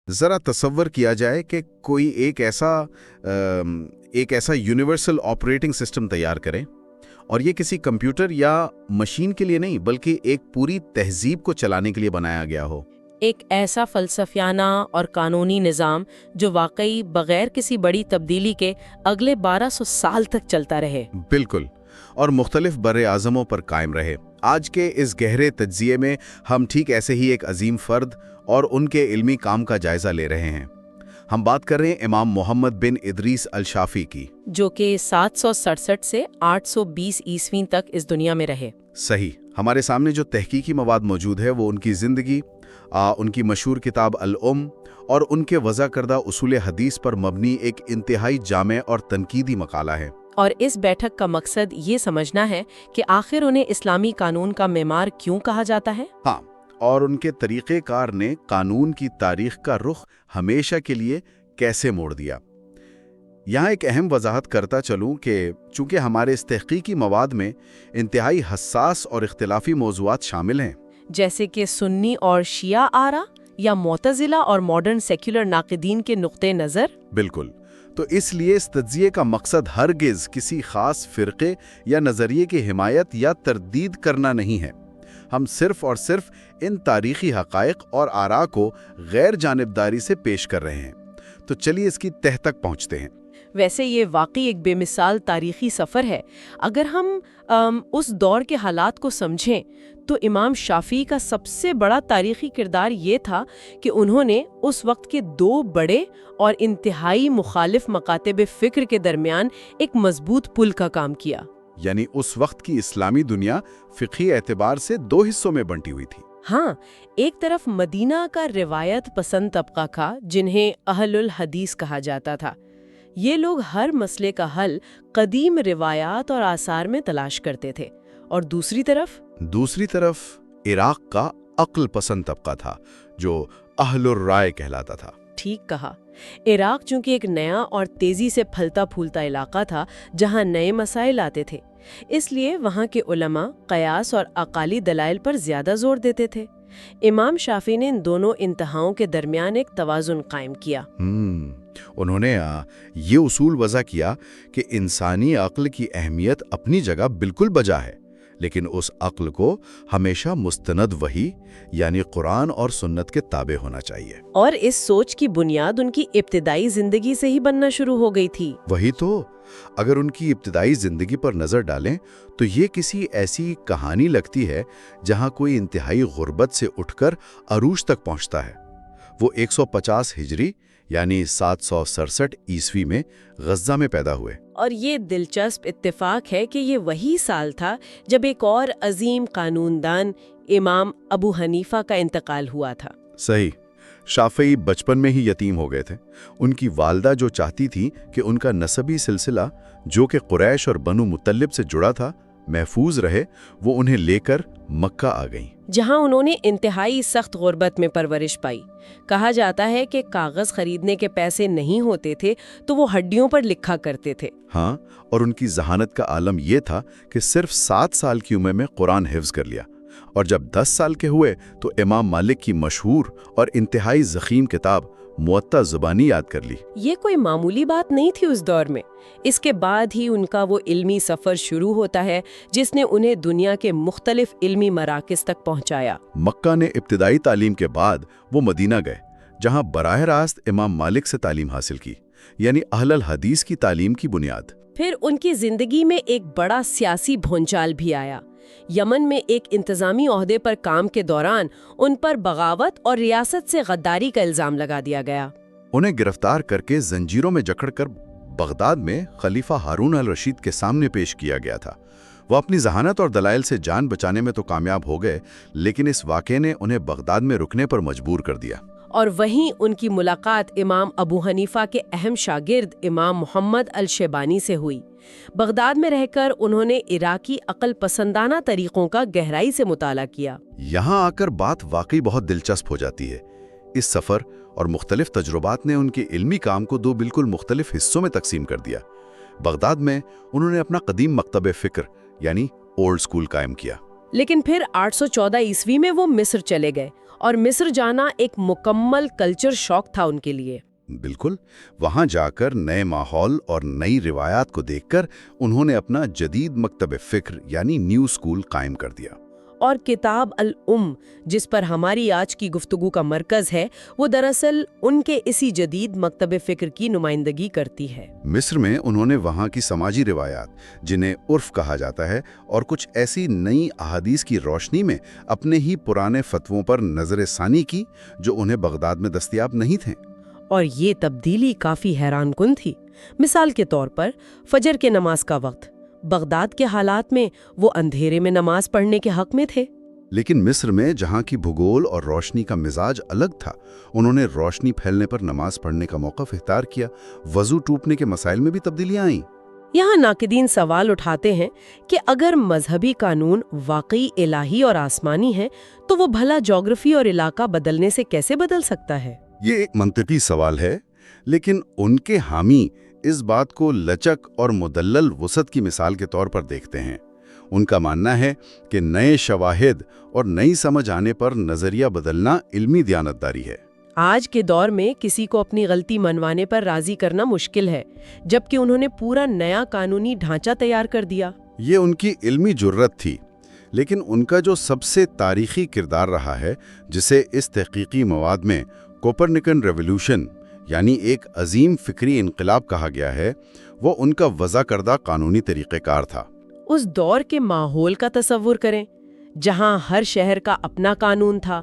ذرا تصور کیا جائے کہ کوئی ایک ایسا یونیورسل آپریٹنگ سسٹم تیار کرے، اور یہ کسی کمپیوٹر یا مشین کے لیے نہیں بلکہ ایک پوری تہذیب کو چلانے کے لیے بنایا گیا ہو۔ ایک ایسا فلسفیانہ اور قانونی نظام جو واقعی بغیر کسی بڑی تبدیلی کے اگلے 1200 سال تک چلتا رہے۔ بالکل، اور مختلف بر اعظموں پر قائم رہے۔ آج کے اس گہرے تجزیے میں ہم ٹھیک ایسے ہی ایک عظیم فرد اور ان کے علمی کام کا جائزہ لے رہے ہیں۔ ہم بات کر رہے ہیں امام محمد بن ادریس الشافعی کی، جو کہ 767 سے 820 عیسوی تک اس دنیا میں رہے۔ صحیح۔ ہمارے سامنے جو تحقیقی مواد موجود ہے وہ ان کی زندگی، ان کی مشہور کتاب الام اور ان کے وضع کردہ اصول حدیث پر مبنی ایک انتہائی جامع اور تنقیدی مقالہ ہے۔ اور اس بیٹھک کا مقصد یہ سمجھنا ہے کہ آخر انہیں اسلامی قانون کا معمار کیوں کہا جاتا ہے؟ ہاں، اور ان کے طریقہ کار نے قانون کی تاریخ کا رخ ہمیشہ کے لیے کیسے موڑ دیا۔ یہاں ایک اہم وضاحت کرتا چلوں کہ چونکہ ہمارے اس تحقیقی مواد میں انتہائی حساس اور اختلافی موضوعات شامل ہیں، جیسے کہ سنی اور شیعہ آرا یا معتزلہ اور ماڈرن سیکولر ناقدین کے نقطۂ نظر۔ بالکل، تو اس لیے اس تجزیے کا مقصد ہرگز کسی خاص فرقے یا نظریے کی حمایت یا تردید کرنا نہیں ہے۔ ہم صرف اور صرف ان تاریخی حقائق اور آراء کو غیر جانبداری سے پیش کر رہے ہیں۔ تو چلیے اس کی تہ تک پہنچتے ہیں۔ ویسے یہ واقعی ایک بے مثال تاریخی سفر ہے۔ اگر ہم اس دور کے حالات کو سمجھیں تو امام شافعی کا سب سے بڑا تاریخی کردار یہ تھا کہ انہوں نے اس وقت کے دو بڑے اور انتہائی مخالف مکاتب فکر کے درمیان ایک مضبوط پل کا کام کیا۔ یعنی اس وقت کی اسلامی دنیا فقہی اعتبار سے دو حصوں میں بنٹی ہوئی تھی۔ ہاں، ایک طرف مدینہ کا روایت پسند طبقہ تھا جنہیں اہل الحدیث کہا جاتا تھا۔ یہ لوگ ہر مسئلے کا حل قدیم روایات اور آثار میں تلاش کرتے تھے، اور دوسری طرف عراق کا عقل پسند طبقہ تھا جو اہل الرائے کہلاتا تھا۔ ٹھیک کہا۔ عراق چونکہ ایک نیا اور تیزی سے پھلتا پھولتا علاقہ تھا جہاں نئے مسائل آتے تھے، اس لیے وہاں کے علماء قیاس اور عقلی دلائل پر زیادہ زور دیتے تھے۔ امام شافعی نے ان دونوں انتہاؤں کے درمیان ایک توازن قائم کیا۔ انہوں نے یہ اصول وضع کیا کہ انسانی عقل کی اہمیت اپنی جگہ بالکل بجا ہے، لیکن اس عقل کو ہمیشہ مستند وحی یعنی قرآن اور سنت کے تابع ہونا چاہیے۔ اور اس سوچ کی بنیاد ان کی ابتدائی زندگی سے ہی بننا شروع ہو گئی تھی۔ وہی تو، اگر ان کی ابتدائی زندگی پر نظر ڈالیں تو یہ کسی ایسی کہانی لگتی ہے جہاں کوئی انتہائی غربت سے اٹھ کر عروج تک پہنچتا ہے۔ وہ 150 ہجری یعنی 767 عیسوی میں غزہ میں پیدا ہوئے۔ اور یہ دلچسپ اتفاق ہے کہ یہ وہی سال تھا جب ایک اور عظیم قانون دان امام ابو حنیفہ کا انتقال ہوا تھا۔ صحیح۔ شافعی بچپن میں ہی یتیم ہو گئے تھے۔ ان کی والدہ جو چاہتی تھی کہ ان کا نسبی سلسلہ جو کہ قریش اور بنو مطلب سے جڑا تھا محفوظ رہے، وہ انہیں لے کر مکہ آ گئیں، جہاں انہوں نے انتہائی سخت غربت میں پرورش پائی۔ کہا جاتا ہے کہ کاغذ خریدنے کے پیسے نہیں ہوتے تھے تو وہ ہڈیوں پر لکھا کرتے تھے۔ ہاں، اور ان کی ذہانت کا عالم یہ تھا کہ صرف 7 سال کی عمر میں قرآن حفظ کر لیا، اور جب 10 سال کے ہوئے تو امام مالک کی مشہور اور انتہائی ضخیم کتاب موطا زبانی یاد کر لی۔ یہ کوئی معمولی بات نہیں تھی اس دور میں۔ اس کے بعد ہی ان کا وہ علمی سفر شروع ہوتا ہے جس نے انہیں دنیا کے مختلف علمی مراکز تک پہنچایا۔ مکہ نے ابتدائی تعلیم کے بعد وہ مدینہ گئے، جہاں براہ راست امام مالک سے تعلیم حاصل کی، یعنی اہل الحدیث کی تعلیم کی بنیاد۔ پھر ان کی زندگی میں ایک بڑا سیاسی بھونچال بھی آیا۔ یمن میں ایک انتظامی عہدے پر کام کے دوران ان پر بغاوت اور ریاست سے غداری کا الزام لگا دیا گیا۔ انہیں گرفتار کر کے زنجیروں میں جکڑ کر بغداد میں خلیفہ ہارون الرشید کے سامنے پیش کیا گیا تھا۔ وہ اپنی ذہانت اور دلائل سے جان بچانے میں تو کامیاب ہو گئے، لیکن اس واقعے نے انہیں بغداد میں رکنے پر مجبور کر دیا۔ اور وہیں ان کی ملاقات امام ابو حنیفہ کے اہم شاگرد امام محمد الشیبانی سے ہوئی۔ بغداد میں رہ کر انہوں نے عراقی عقل پسندانہ طریقوں کا گہرائی سے مطالعہ کیا۔ یہاں آ کر بات واقعی بہت دلچسپ ہو جاتی ہے۔ اس سفر اور مختلف تجربات نے ان کے علمی کام کو 2 بالکل مختلف حصوں میں تقسیم کر دیا۔ بغداد میں انہوں نے اپنا قدیم مکتب فکر یعنی اولڈ اسکول قائم کیا، لیکن پھر 814 عیسوی میں وہ مصر چلے گئے اور مصر جانا ایک مکمل کلچر شاک تھا ان کے لیے۔ بالکل، وہاں جا کر نئے ماحول اور نئی روایات کو دیکھ کر انہوں نے اپنا جدید مکتب فکر یعنی نیو اسکول قائم کر دیا۔ اور کتاب الام جس پر ہماری آج کی گفتگو کا مرکز ہے، وہ دراصل ان کے اسی جدید مکتب فکر کی نمائندگی کرتی ہے۔ مصر میں انہوں نے وہاں کی سماجی روایات، جنہیں عرف کہا جاتا ہے، اور کچھ ایسی نئی احادیث کی روشنی میں اپنے ہی پرانے فتووں پر نظر ثانی کی جو انہیں بغداد میں دستیاب نہیں تھے۔ اور یہ تبدیلی کافی حیران کن تھی۔ مثال کے طور پر فجر کے نماز کا وقت، بغداد کے حالات میں وہ اندھیرے میں نماز پڑھنے کے حق میں تھے، لیکن مصر میں جہاں کی بھگول اور روشنی کا مزاج الگ تھا، انہوں نے روشنی پھیلنے پر نماز پڑھنے کا موقف اختیار کیا۔ وضو ٹوٹنے کے مسائل میں بھی تبدیلیاں آئیں۔ یہاں ناقدین سوال اٹھاتے ہیں کہ اگر مذہبی قانون واقعی الہی اور آسمانی ہیں تو وہ بھلا جغرافی اور علاقہ بدلنے سے کیسے بدل سکتا ہے؟ یہ ایک منطقی سوال ہے، لیکن ان کے حامی اس بات کو لچک اور مدلل وسعت کی مثال کے طور پر دیکھتے ہیں۔ ان کا ماننا ہے کہ نئے شواہد اور نئی سمجھ آنے پر نظریہ بدلنا علمی دیانتداری ہے۔ آج کے دور میں کسی کو اپنی غلطی منوانے پر راضی کرنا مشکل ہے، جبکہ انہوں نے پورا نیا قانونی ڈھانچہ تیار کر دیا۔ یہ ان کی علمی جرت تھی، لیکن ان کا جو سب سے تاریخی کردار رہا ہے، جسے اس تحقیقی مواد میں کوپرنیکن ریولوشن یعنی ایک عظیم فکری انقلاب کہا گیا ہے، وہ ان کا وضع کردہ قانونی طریقہ کار تھا۔ اس دور کے ماحول کا تصور کریں، جہاں ہر شہر کا اپنا قانون تھا،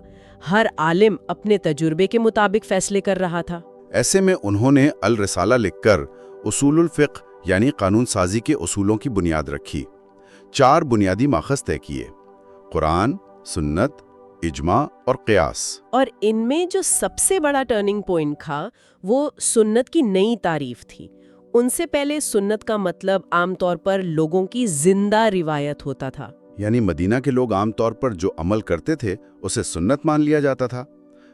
ہر عالم اپنے تجربے کے مطابق فیصلے کر رہا تھا۔ ایسے میں انہوں نے الرسالہ لکھ کر اصول الفقہ یعنی قانون سازی کے اصولوں کی بنیاد رکھی۔ 4 بنیادی ماخذ طے کیے: قرآن، سنت، اجماع اور قیاس۔ اور ان میں جو سب سے بڑا ٹرننگ پوائنٹ تھا وہ سنت کی نئی تعریف تھی۔ ان سے پہلے سنت کا مطلب عام طور پر لوگوں کی زندہ روایت ہوتا تھا، یعنی مدینہ کے لوگ عام طور پر جو عمل کرتے تھے اسے سنت مان لیا جاتا تھا۔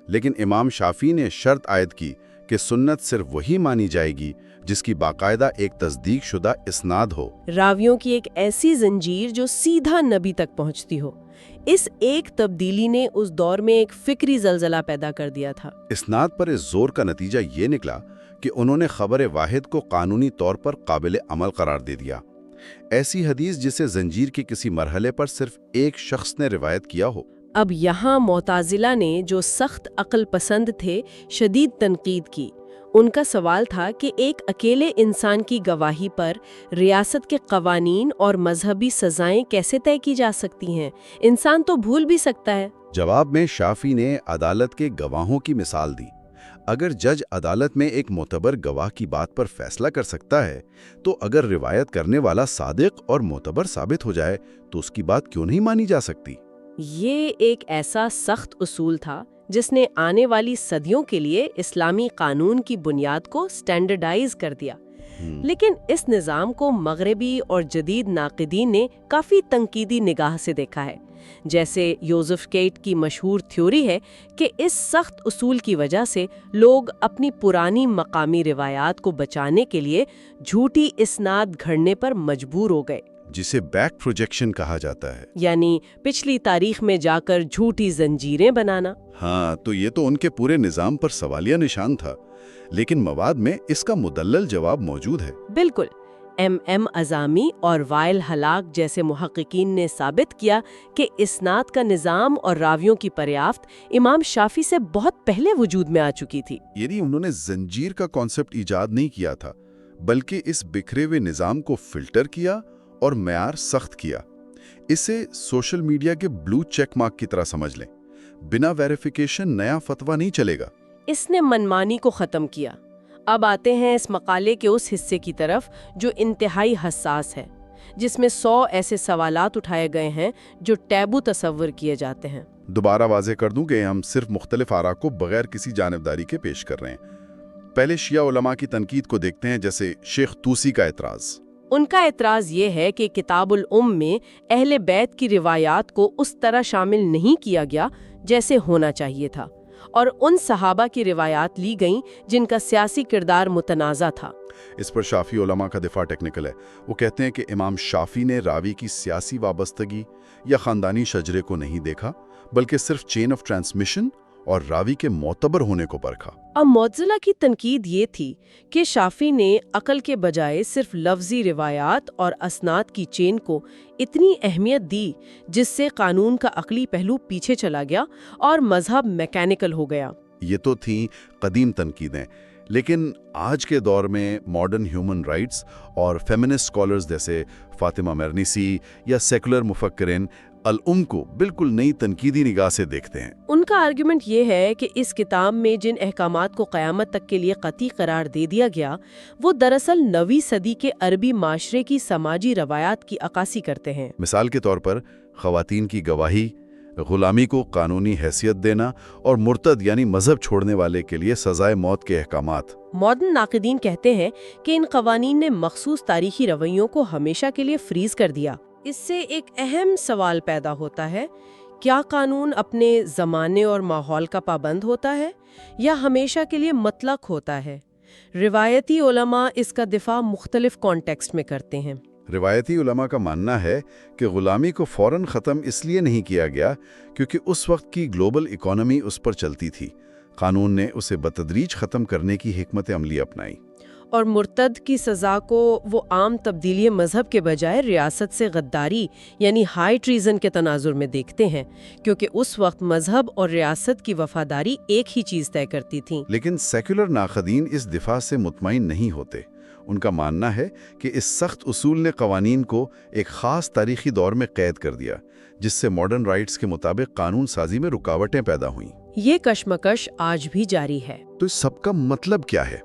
لیکن امام شافعی نے شرط عائد کی کہ سنت صرف وہی مانی جائے گی جس کی باقاعدہ ایک تصدیق شدہ اسناد ہو، راویوں کی ایک ایسی زنجیر جو سیدھا نبی تک پہنچتی ہو۔ اس ایک تبدیلی نے اس دور میں ایک فکری زلزلہ پیدا کر دیا تھا۔ اسناد پر اس زور کا نتیجہ یہ نکلا کہ انہوں نے خبر واحد کو قانونی طور پر قابل عمل قرار دے دیا۔ ایسی حدیث جسے زنجیر کے کسی مرحلے پر صرف ایک شخص نے روایت کیا ہو۔ اب یہاں معتزلہ نے جو سخت عقل پسند تھے شدید تنقید کی۔ ان کا سوال تھا کہ ایک اکیلے انسان کی گواہی پر ریاست کے قوانین اور مذہبی سزائیں کیسے طے کی جا سکتی ہیں؟ انسان تو بھول بھی سکتا ہے۔ جواب میں شافعی نے عدالت کے گواہوں کی مثال دی۔ اگر جج عدالت میں ایک معتبر گواہ کی بات پر فیصلہ کر سکتا ہے، تو اگر روایت کرنے والا صادق اور معتبر ثابت ہو جائے تو اس کی بات کیوں نہیں مانی جا سکتی؟ یہ ایک ایسا سخت اصول تھا جس نے آنے والی صدیوں کے لیے اسلامی قانون کی بنیاد کو سٹینڈرڈائز کر دیا۔ لیکن اس نظام کو مغربی اور جدید ناقدین نے کافی تنقیدی نگاہ سے دیکھا ہے۔ جیسے یوزف کیٹ کی مشہور تھیوری ہے کہ اس سخت اصول کی وجہ سے لوگ اپنی پرانی مقامی روایات کو بچانے کے لیے جھوٹی اسناد گھڑنے پر مجبور ہو گئے، جسے بیک پروجیکشن کہا جاتا ہے، یعنی پچھلی تاریخ میں جا کر جھوٹی زنجیریں بنانا۔ ہاں، تو یہ تو ان کے پورے نظام پر سوالیہ نشان تھا، لیکن مواد میں اس کا مدلل جواب موجود ہے۔ بالکل۔ ایم اعظمی اور وائل ہلاک جیسے محققین نے ثابت کیا کہ اسناد کا نظام اور راویوں کی دریافت امام شافعی سے بہت پہلے وجود میں آ چکی تھی۔ یعنی انہوں نے زنجیر کا کانسیپٹ ایجاد نہیں کیا تھا، بلکہ اس بکھرے ہوئے نظام کو فلٹر کیا اور معیار سخت کیا۔ اسے سوشل میڈیا کے بلو چیک مارک کی طرح سمجھ لیں، بنا ویریفیکیشن نیا فتویٰ نہیں چلے گا۔ اس نے منمانی کو ختم کیا۔ اب آتے ہیں اس مقالے کے اس حصے کی طرف جو انتہائی حساس ہے، جس میں 100 ایسے سوالات اٹھائے گئے ہیں جو ٹیبو تصور کیے جاتے ہیں۔ دوبارہ واضح کر دوں کہ ہم صرف مختلف آراء کو بغیر کسی جانبداری کے پیش کر رہے ہیں۔ پہلے شیعہ علماء کی تنقید کو دیکھتے ہیں، جیسے شیخ طوسی کا اعتراض۔ ان کا اعتراض یہ ہے کہ کتاب الام میں اہل بیت کی روایات کو اس طرح شامل نہیں کیا گیا جیسے ہونا چاہیے تھا۔ اور ان صحابہ کی روایات لی گئیں جن کا سیاسی کردار متنازع تھا۔ اس پر شافی علماء کا دفاع ٹیکنیکل ہے۔ وہ کہتے ہیں کہ امام شافی نے راوی کی سیاسی وابستگی یا خاندانی شجرے کو نہیں دیکھا، بلکہ صرف چین آف ٹرانسمیشن اور راوی کے معتبر ہونے کو پرکھا۔ اب معتزلہ کی تنقید یہ تھی کہ شافی نے عقل کے بجائے صرف لفظی روایات اور اسناد کی چین کو اتنی اہمیت دی جس سے قانون کا عقلی پہلو پیچھے چلا گیا اور مذہب میکینیکل ہو گیا۔ یہ تو تھیں قدیم تنقیدیں، لیکن آج کے دور میں ماڈرن ہیومن رائٹس اور فیمنسٹ اسکالرز جیسے فاطمہ مرنیسی یا سیکولر مفکرین کو بالکل نئی تنقیدی نگاہ سے دیکھتے ہیں۔ ان کا آرگومنٹ یہ ہے کہ اس کتاب میں جن احکامات کو قیامت تک کے لیے قطعی قرار دے دیا گیا وہ دراصل 9ویں صدی کے عربی معاشرے کی سماجی روایات کی عکاسی کرتے ہیں۔ مثال کے طور پر خواتین کی گواہی، غلامی کو قانونی حیثیت دینا اور مرتد یعنی مذہب چھوڑنے والے کے لیے سزائے موت کے احکامات۔ ماڈرن ناقدین کہتے ہیں کہ ان قوانین نے مخصوص تاریخی رویوں کو ہمیشہ کے لیے فریز کر دیا۔ اس سے ایک اہم سوال پیدا ہوتا ہے، کیا قانون اپنے زمانے اور ماحول کا پابند ہوتا ہے یا ہمیشہ کے لیے مطلق ہوتا ہے؟ روایتی علماء اس کا دفاع مختلف کانٹیکسٹ میں کرتے ہیں۔ روایتی علماء کا ماننا ہے کہ غلامی کو فوراً ختم اس لیے نہیں کیا گیا کیونکہ اس وقت کی گلوبل اکانومی اس پر چلتی تھی۔ قانون نے اسے بتدریج ختم کرنے کی حکمت عملی اپنائی۔ اور مرتد کی سزا کو وہ عام تبدیلی مذہب کے بجائے ریاست سے غداری یعنی ہائی ٹریزن کے تناظر میں دیکھتے ہیں، کیونکہ اس وقت مذہب اور ریاست کی وفاداری ایک ہی چیز طے کرتی تھیں۔ لیکن سیکولر ناقدین اس دفاع سے مطمئن نہیں ہوتے۔ ان کا ماننا ہے کہ اس سخت اصول نے قوانین کو ایک خاص تاریخی دور میں قید کر دیا، جس سے ماڈرن رائٹس کے مطابق قانون سازی میں رکاوٹیں پیدا ہوئیں۔ یہ کشمکش آج بھی جاری ہے۔ تو اس سب کا مطلب کیا ہے؟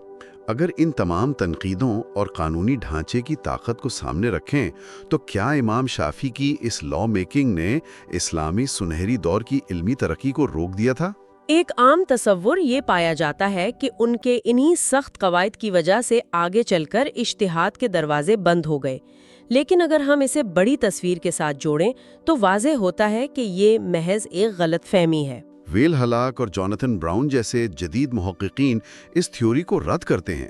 اگر ان تمام تنقیدوں اور قانونی ڈھانچے کی طاقت کو سامنے رکھیں تو کیا امام شافی کی اس لا میکنگ نے اسلامی سنہری دور کی علمی ترقی کو روک دیا تھا؟ ایک عام تصور یہ پایا جاتا ہے کہ ان کے انہی سخت قواعد کی وجہ سے آگے چل کر اجتہاد کے دروازے بند ہو گئے، لیکن اگر ہم اسے بڑی تصویر کے ساتھ جوڑیں تو واضح ہوتا ہے کہ یہ محض ایک غلط فہمی ہے۔ ویل ہلاک اور جوناتھن براؤن جیسے جدید محققین اس تھیوری کو رد کرتے ہیں۔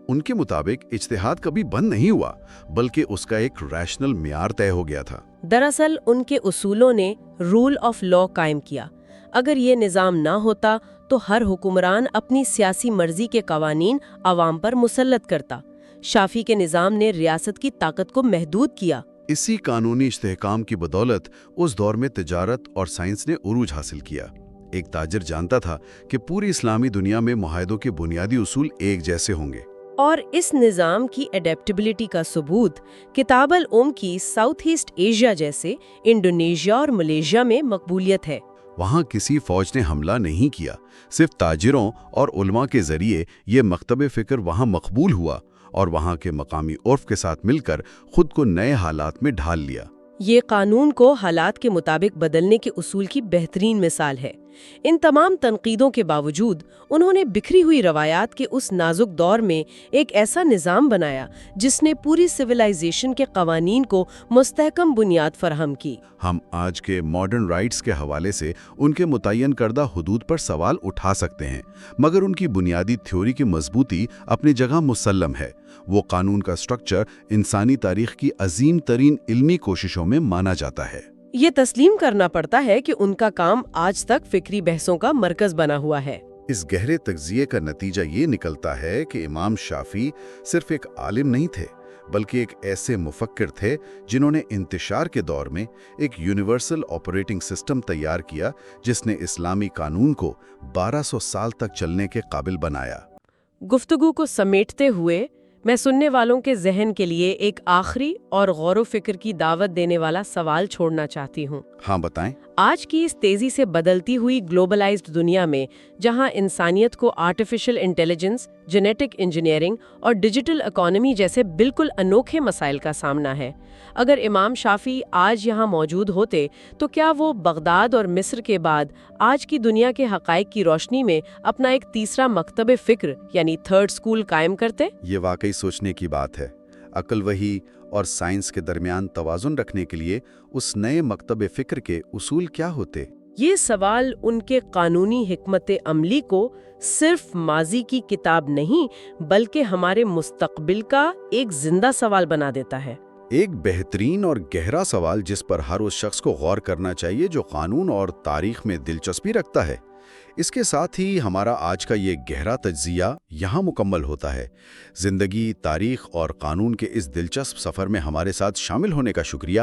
ان کے مطابق اجتہاد کبھی بند نہیں ہوا، بلکہ اس کا ایک ریشنل معیار طے ہو گیا تھا۔ دراصل ان کے اصولوں نے رول آف لا قائم کیا۔ اگر یہ نظام نہ ہوتا تو ہر حکمران اپنی سیاسی مرضی کے قوانین عوام پر مسلط کرتا۔ شافی کے نظام نے ریاست کی طاقت کو محدود کیا۔ اسی قانونی استحکام کی بدولت اس دور میں تجارت اور سائنس نے عروج حاصل کیا۔ ایک تاجر جانتا تھا کہ پوری اسلامی دنیا میں معاہدوں کے بنیادی اصول ایک جیسے ہوں گے۔ اور اس نظام کی اڈیپٹیبلٹی کا ثبوت کتاب العلم کی ساؤتھ ایسٹ ایشیا جیسے انڈونیشیا اور ملیشیا میں مقبولیت ہے۔ وہاں کسی فوج نے حملہ نہیں کیا، صرف تاجروں اور علماء کے ذریعے یہ مکتب فکر وہاں مقبول ہوا اور وہاں کے مقامی عرف کے ساتھ مل کر خود کو نئے حالات میں ڈھال لیا۔ یہ قانون کو حالات کے مطابق بدلنے کے اصول کی بہترین مثال ہے۔ ان تمام تنقیدوں کے باوجود انہوں نے بکھری ہوئی روایات کے اس نازک دور میں ایک ایسا نظام بنایا جس نے پوری سویلائزیشن کے قوانین کو مستحکم بنیاد فراہم کی۔ ہم آج کے ماڈرن رائٹس کے حوالے سے ان کے متعین کردہ حدود پر سوال اٹھا سکتے ہیں، مگر ان کی بنیادی تھیوری کی مضبوطی اپنی جگہ مسلم ہے۔ وہ قانون کا سٹرکچر انسانی تاریخ کی عظیم ترین علمی کوششوں میں مانا جاتا ہے۔ یہ تسلیم کرنا پڑتا ہے کہ ان کا کام آج تک فکری بحثوں کا مرکز بنا ہوا ہے۔ اس گہرے تجزیے کا نتیجہ یہ نکلتا ہے کہ امام شافی صرف ایک عالم نہیں تھے، بلکہ ایک ایسے مفکر تھے جنہوں نے انتشار کے دور میں ایک یونیورسل آپریٹنگ سسٹم تیار کیا جس نے اسلامی قانون کو 1200 سال تک چلنے کے قابل بنایا۔ گفتگو کو سمیٹتے ہوئے میں سننے والوں کے ذہن کے لیے ایک آخری اور غور و فکر کی دعوت دینے والا سوال چھوڑنا چاہتی ہوں۔ ہاں بتائیں۔ آج کی اس تیزی سے بدلتی ہوئی گلوبلائزڈ دنیا میں جہاں انسانیت کو آرٹیفیشل انٹیلیجنس، جینیٹک انجینئرنگ اور ڈیجیٹل اکانومی جیسے بالکل انوکھے مسائل کا سامنا ہے، اگر امام شافی آج یہاں موجود ہوتے تو کیا وہ بغداد اور مصر کے بعد آج کی دنیا کے حقائق کی روشنی میں اپنا ایک تیسرا مکتب فکر یعنی تھرڈ اسکول قائم کرتے؟ یہ واقعی سوچنے کی بات ہے۔ عقل وحی اور سائنس کے درمیان توازن رکھنے کے لیے اس نئے مکتب فکر کے اصول کیا ہوتے؟ یہ سوال ان کے قانونی حکمت عملی کو صرف ماضی کی کتاب نہیں بلکہ ہمارے مستقبل کا ایک زندہ سوال بنا دیتا ہے۔ ایک بہترین اور گہرا سوال جس پر ہر اس شخص کو غور کرنا چاہیے جو قانون اور تاریخ میں دلچسپی رکھتا ہے۔ اس کے ساتھ ہی ہمارا آج کا یہ گہرا تجزیہ یہاں مکمل ہوتا ہے۔ زندگی، تاریخ اور قانون کے اس دلچسپ سفر میں ہمارے ساتھ شامل ہونے کا شکریہ۔